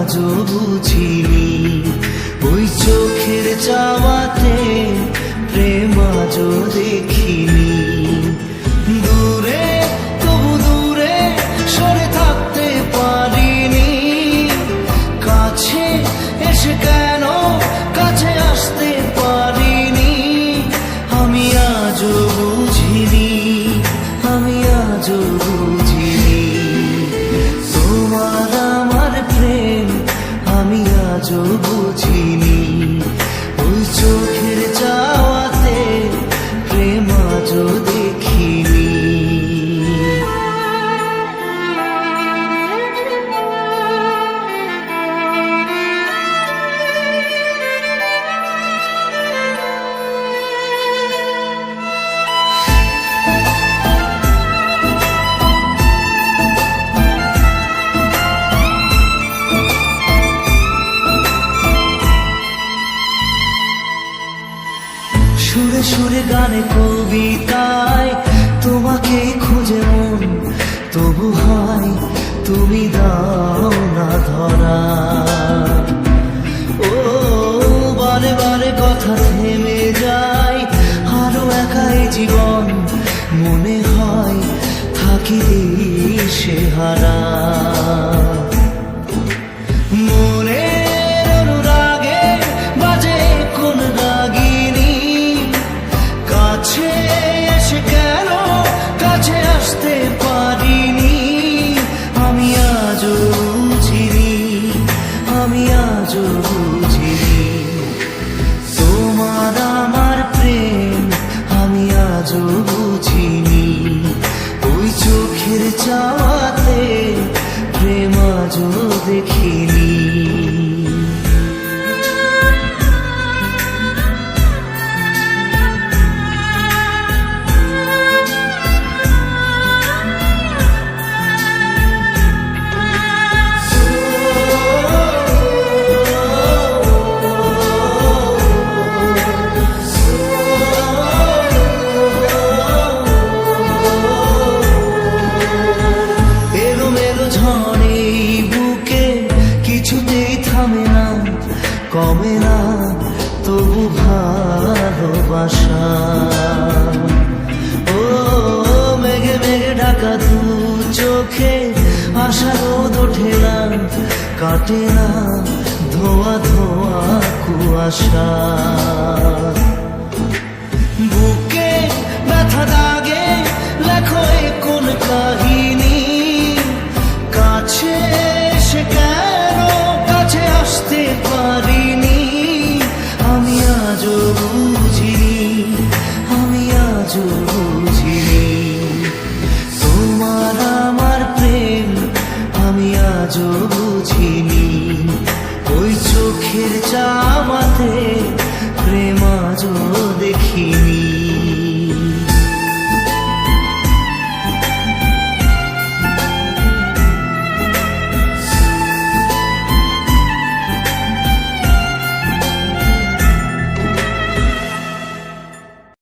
আজও বুঝিনি। ওই চোখের চাওয়াতে প্রেম আজও দেখিনি। দূরে তবু দূরে সরে থাকতে পারিনি। কাছে এসে কেন কাছে আসতে পারিনি। আমি আজও বুঝিনি, আমি আজও বুঝিনি। তোমার আমার প্রেম আমি আজও বুঝিনি। ওই চোখের চাওয়াতে প্রেম আজও দেখিনি। সুরে সুরে গানে কবিতায় তোমাকে খুঁজে মন, তবু হয় তুমি দাও না ধরা। ও বারে বারে কথা থেমে যায়, আরো একাই জীবন মনে হয় থাকি সে হারা। মনের অনুরাগে বাজে কোন রাগিনী। কাছে এসে কেন কাছে আসতে পারিনি। আমি আজও বুঝিনি, আমি আজও বুঝিনি। তোমার আমার প্রেম আমি আজও বুঝিনি। ওই চোখের চাওয়াতে প্রেম আজও দেখিনি। ঝড়ে বুকে কিছুতেই থামে না, কমে না তবু ভালোবাসা। ও মেঘে মেঘে ঢাকা দু চোখে আশা রোদ ওঠে না, কাটে না ধোয়া ধোয়া কুয়াশা। বুকে ব্যথা দাগে লেখো কোন কাহিনী। কাছে এসে কেন কাছে আসতে পারিনি। আমি আজও বুঝিনি, আমি আজও বুঝিনি। তোমার আমার প্রেম আমি আজও বুঝিনি। ওই চোখের চা